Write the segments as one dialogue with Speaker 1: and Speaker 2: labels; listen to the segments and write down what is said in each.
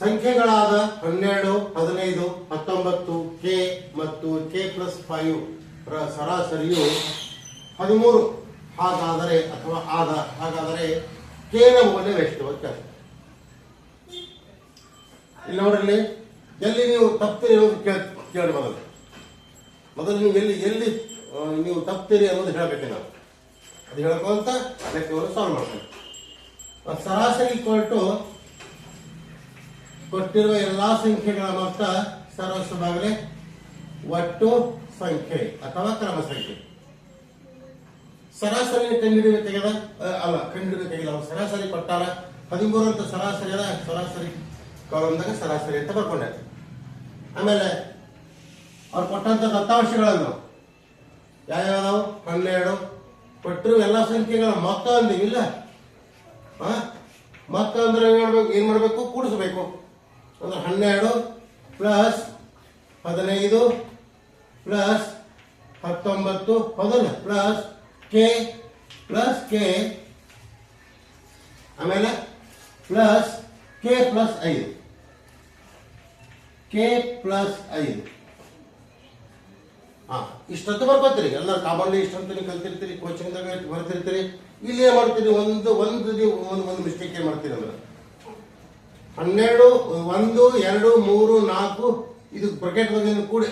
Speaker 1: ಸಂಖ್ಯೆಗಳಾದ 12, 15, 19 K ಮತ್ತು K plus 5 ರ ಸರಾಸರಿಯು 13 ಹಾಗಾದರೆ ಅಥವಾ ಹಾಗಾದರೆ ಕೆ ನ ಮೌಲ್ಯವೆಷ್ಟು ಅಂತ ಇಲ್ಲಿ ನೋಡ್ರಿ. ಎಲ್ಲಿ ನೀವು ತಪ್ತೀರಿ ಅನ್ನೋದು ಕೇಳಿ ಮೊದಲು ನೀವು ಎಲ್ಲಿ ನೀವು ತಪ್ತೀರಿ ಅನ್ನೋದು ಹೇಳಬೇಕು. ನಾವು ಅದು ಹೇಳ್ಕೊಂತ ಲೆಕ್ಕವನ್ನು ಸಾಲ್ವ್ ಮಾಡ್ತೀವಿ. ಸರಾಸರಿ ಕೊಟ್ಟಿರುವ ಎಲ್ಲಾ ಸಂಖ್ಯೆಗಳ ಮೊತ್ತ ಸರ್ವಸ್ವ ಭಾಗಲೇ ಒಟ್ಟು ಸಂಖ್ಯೆ ಅಥವಾ ಕ್ರಮ ಸಂಖ್ಯೆ. ಸರಾಸರಿ ಕಂಡುಹಿಡಿಯಬೇಕಾಗ್ಯದ ಕಂಡುಹಿಡಿಯಬೇಕಾಗಿಲ್ಲ. ಅವ್ರು ಸರಾಸರಿ ಕೊಟ್ಟಾರ 13 ಅಂತ ಸರಾಸರಿ ಅದ, ಸರಾಸರಿ ಕಾಲಮ್ದಾಗ ಸರಾಸರಿ ಅಂತ ಬರ್ಕೊಂಡೆ. ಆಮೇಲೆ ಅವ್ರು ಕೊಟ್ಟಂತ ದತ್ತಾಂಶಗಳನ್ನು ಯಾವ್ಯಾವ 12 ಕೊಟ್ಟಿರುವ ಎಲ್ಲ ಸಂಖ್ಯೆಗಳ ಮೊತ್ತ ಅಂದಿಲ್ಲ. ಮೊತ್ತ ಅಂದ್ರೆ ಏನ್ ಮಾಡ್ಬೇಕು? ಕೂಡಿಸ್ಬೇಕು. ಅಂದ್ರೆ 12 ಪ್ಲಸ್ 15 ಪ್ಲಸ್ 19 ಹೌದಲ್ಲ, ಪ್ಲಸ್ ಕೆ ಆಮೇಲೆ ಪ್ಲಸ್ ಕೆ ಪ್ಲಸ್ 5 ಇಷ್ಟಂತ ಬರ್ಕೋತೀರಿ. ಎಲ್ಲ ಕಾಮನ್ಲಿ ಇಷ್ಟಂತ ನೀವು ಕಲ್ತಿರ್ತೀರಿ, ಕೋಚಿಂಗ್ದಾಗ ಬರ್ತಿರ್ತೀರಿ. ಇಲ್ಲಿ ಏನ್ ಮಾಡ್ತೀರಿ? ಒಂದು ಮಿಸ್ಟೇಕ್ ಏನ್ ಮಾಡ್ತೀರಿ ಅಂದ್ರೆ 12, 1, 2, 3, 4 ಇದು ಬ್ರಾಕೆಟ್ ಬಗ್ಗೆ ಕೂಡಿ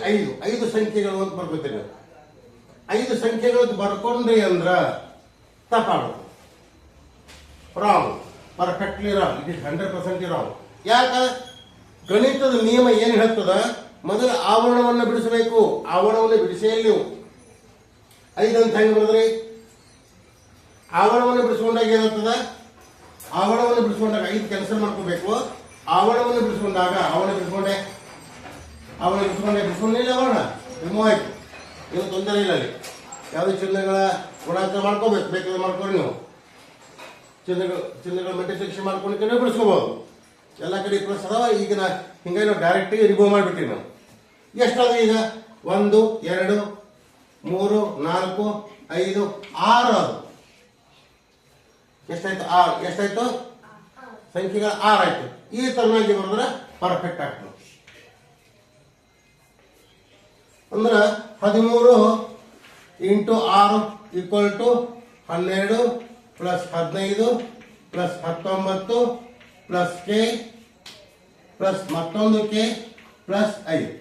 Speaker 1: 5 ಸಂಖ್ಯೆಗಳು ಅಂತ ಬರ್ಕೋತೀರಿ. 5 ಸಂಖ್ಯೆಗಳು ಬರ್ಕೊಂಡ್ರಿ ಅಂದ್ರ ತಪ್ಪಾಗುತ್ತೆ. Wrong, perfectly wrong. It is 100% wrong. ಯಾಕ? ಗಣಿತದ ನಿಯಮ ಏನ್ ಹೇಳ್ತದ? ಮೊದಲು ಆವರಣವನ್ನು ಬಿಡಿಸಬೇಕು. ಆವರಣವನ್ನು ಬಿಡಿಸೇ ನೀವು 5 ಅಂತ ಹೆಂಗ್ ಬರೆದ್ರಿ? ಆವರಣವನ್ನು ಬಿಡಿಸ್ಕೊಂಡಾಗ ಏನಾಗ್ತದ? ಆವರಣವನ್ನು ಬಿಡಿಸ್ಕೊಂಡಾಗ 5 ಕೆಲಸ ಮಾಡ್ಕೋಬೇಕು. ಆವರಣವನ್ನು ಬಿಡಿಸ್ಕೊಂಡಾಗ ಬಿಡಿಸ್ಕೊಂಡಿಲ್ಲ ಆವರಣ ರಿಮೂವ್ ಆಯ್ತು. ಏನು ತೊಂದರೆ ಇಲ್ಲ. ಅಲ್ಲಿ ಯಾವುದೇ ಚಿಹ್ನೆಗಳ ಗುಣಾಂತರ ಮಾಡ್ಕೋಬೇಕು. ಬೇಕಾದ್ರೆ ಮಾಡ್ಕೊಂಡು ನೀವು ಚಿಹ್ನೆಗಳ ಮಲ್ಟಿಪ್ಲಿಕೇಶನ್ ಮಾಡ್ಕೊಂಡು ಬಿಡಿಸ್ಕೋಬಹುದು. ಎಲ್ಲ ಕಡೆ ಪ್ಲಸ್ ಅದಾವ. ಈಗ ಹಿಂಗಾಗಿ ನಾವು ಡೈರೆಕ್ಟ್ ರಿಮೂವ್ ಮಾಡಿಬಿಟ್ಟಿವಿ. ನಾವು ಎಷ್ಟಾದ ಈಗ 1, 2, 3, 4, 5, 6 ಅದು ಎಷ್ಟಾಯ್ತು? ಸಂಖ್ಯೆಗಳ 6 ಆಯ್ತು. ಈ ತರನಾಗಿ ಬರೆದ್ರೆ ಪರ್ಫೆಕ್ಟ್ ಆಗ್ತದೆ. ಅಂದ್ರೆ 13 into 6 equal to 12 plus 15 plus 19 plus K plus ಮತ್ತೊಂದು ಕೆ ಪ್ಲಸ್ 5.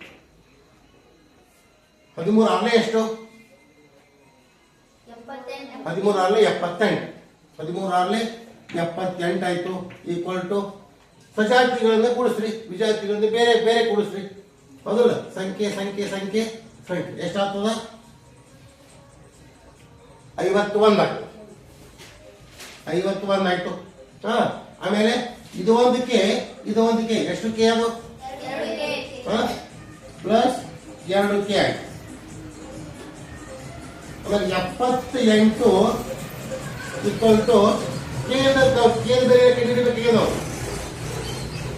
Speaker 1: 13 ಆರ್ಲೆ ಎಷ್ಟು? 13 ಆರ್ಲೆ 78. 13 ಆರ್ಲೆ 78 ಆಯ್ತು. ಈಕ್ವಲ್ ಟು ಸಜಾತಿಗಳಿಂದ ಕೂಡಿಸ್ರಿ, ವಿಜಾತಿಗಳಿಂದ ಬೇರೆ ಬೇರೆ ಕೂಡಿಸ್ರಿ. ಹೌದಲ್ಲ? ಸಂಖ್ಯೆ ಎಷ್ಟಾಗ್ತದ? 51 ಆಗ್ತದೆ. 51 ಆಯ್ತು. ಆಮೇಲೆ ಇದು ಒಂದು ಕೆ ಎಷ್ಟು ಕೆ ಅದು? ಪ್ಲಸ್ 2 ಕೆ ಆಯ್ತು. ಆಮೇಲೆ 78 ಈಕ್ವಲ್ ಟು ಕೆ ಬೇರೆ ಕಂಡುಹಿಡಿಯಬೇಕಾಗಿದೆ.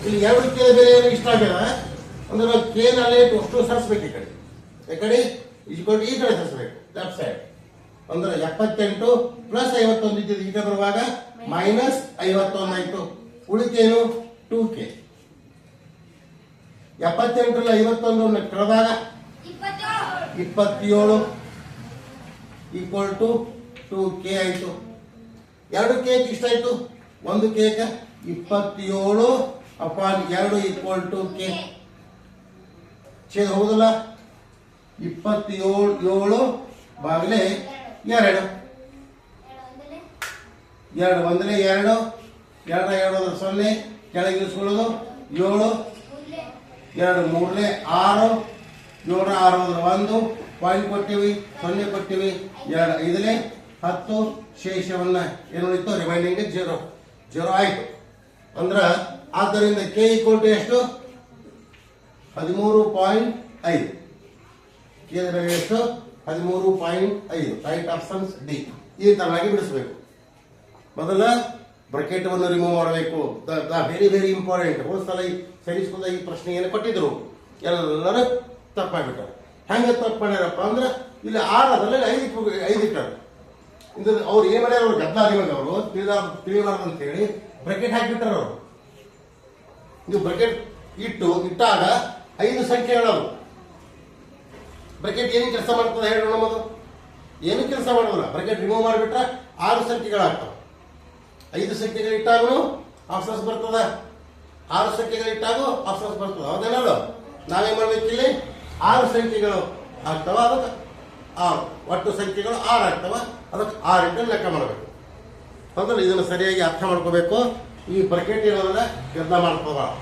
Speaker 1: ಇಲ್ಲಿ 2 ಕೆ ಬೇರೆ ಇಷ್ಟ ಆಗ್ಯದ ಅಂದ್ರೆ ನಾವು ಕೆ ನಲ್ಲಿ ಅಷ್ಟು ಸರಿಸ್ಬೇಕು. ಈ ಕಡೆ ಈ ಕಡೆ ಸರಿಸ್ಬೇಕು, ಲೆಫ್ಟ್ ಸೈಡ್. ಅಂದ್ರೆ 78 ಪ್ಲಸ್ 51 ಇದ್ದಿದ್ದು ಈಗ ಬರುವಾಗ ಮೈನಸ್ 51 ಆಯ್ತು. ಉಳಿತೇನು? 2k. 78ರಲ್ಲಿ 51 ಕಳೆದಾಗ 27 ಈಕ್ವಲ್ ಟು 2k ಆಯ್ತು. 2 ಕೇಕ್ ಇಷ್ಟಾಯ್ತು. 1 K 27 upon 2 equal to K. ಛೇದ ಹೌದಲ್ಲ? 27 ಬಾಗಿಲೆ 2 ಒಂದಲೇ 2 2 0 ಕೆಳಗೆ ಇಳಿಸ್ಕೊಳ್ಳೋದು 7 2 3 6 7 6 1 ಪಾಯಿಂಟ್ ಕೊಟ್ಟಿವಿ, 0 ಕೊಟ್ಟಿವಿ, 2 5 10 ಶೇಷವನ್ನ ಏನು ಉಳಿತು? ರಿಮೈನಿಂಗ್ 0 ಆಯ್ತು. ಅಂದ್ರ ಆದ್ದರಿಂದ ಕೆ ಈಕ್ವಲ್ ಟು ಎಷ್ಟು? 13.5. ಕೆ ಎಷ್ಟು? 13.5. Right options D. ಈ ತರನಾಗಿ ಬಿಡಿಸಬೇಕು. ಮೊದಲ ಬ್ರಾಕೆಟ್ ಅನ್ನು ರಿಮೂವ್ ಮಾಡಬೇಕು. Very very important. ಹೋದ್ಸಲ ಈ ಸೈನ್ಸ್ ಈ ಪ್ರಶ್ನೆ ಏನು ಕೊಟ್ಟಿದ್ರು ಎಲ್ಲರೂ ತಪ್ಪಾಗ್ಬಿಟ್ಟಾರೆ. ಹೆಂಗ ತಪ್ಪು ಮಾಡ್ಯಾರಪ್ಪ ಅಂದ್ರೆ ಇಲ್ಲಿ 6 ಅದರಲ್ಲಿ 5 ಇಟ್ಟಾರೆ. ಇದು ಅವ್ರು ಏನ್ ಮಾಡ್ಯಾರ? ಅವ್ರು ಗದ್ದಲ ಆಗಿವಾಗ ಅವರು ತಿಳಿಬಾರ್ದು ಅಂತ ಹೇಳಿ ಬ್ರಾಕೆಟ್ ಹಾಕಿಬಿಟ್ಟಾರ. ಅವರು ನೀವು ಬ್ರಕೆಟ್ ಇಟ್ಟಾಗ 5 ಸಂಖ್ಯೆಗಳವು. ಬ್ರಕೆಟ್ ಏನು ಕೆಲಸ ಮಾಡ್ತದೆ ಹೇಳಿ ನಮ್ಮದು? ಏನು ಕೆಲಸ ಮಾಡೋದಿಲ್ಲ. ಬ್ರಕೆಟ್ ರಿಮೂವ್ ಮಾಡಿಬಿಟ್ರೆ 6 ಸಂಖ್ಯೆಗಳಾಗ್ತವೆ. 5 ಸಂಖ್ಯೆಗಳು ಇಟ್ಟಾಗೂ ಆಪ್ಷನ್ಸ್ ಬರ್ತದ, 6 ಸಂಖ್ಯೆಗಳು ಇಟ್ಟಾಗೂ ಆಪ್ಷನ್ಸ್ ಬರ್ತದೆ. ಹೌದೇನಲ್ಲ? ನಾವೇನ್ ಮಾಡ್ಬೇಕು, ಇಲ್ಲಿ 6 ಸಂಖ್ಯೆಗಳು ಆಗ್ತವ, ಅದಕ್ಕೆ 6 ಒಟ್ಟು ಸಂಖ್ಯೆಗಳು 6 ಆಗ್ತವ, ಅದಕ್ಕೆ 6 ಇಟ್ಟು ಲೆಕ್ಕ ಮಾಡಬೇಕು. ಹೌದಲ್ಲ? ಇದನ್ನು ಸರಿಯಾಗಿ ಅರ್ಥ ಮಾಡ್ಕೋಬೇಕು. ಈ ಬ್ರಕೆಟ್ ಇರೋದನ್ನ ಗದ್ದ ಮಾಡ್ಕೋಬಾರ್ದು.